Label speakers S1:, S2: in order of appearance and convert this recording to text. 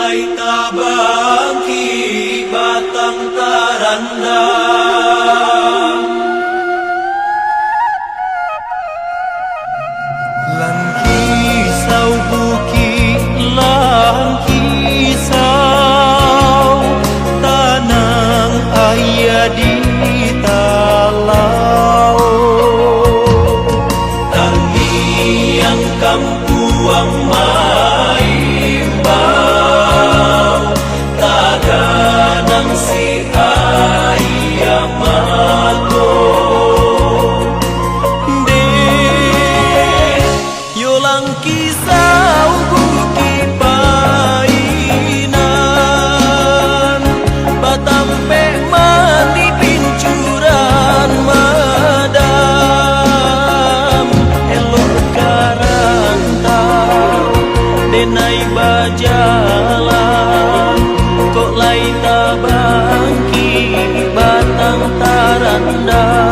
S1: lai tabangki batang tarandang. Lan kisau bukit lan kisau tanang ayah di talau. Tangiang kampuang maimbau taganang si ayah mato. Yolang kisau bukit painan batampe mati pincuran madam elok karantau denai bajalan kok lai tabangki batang tarandang.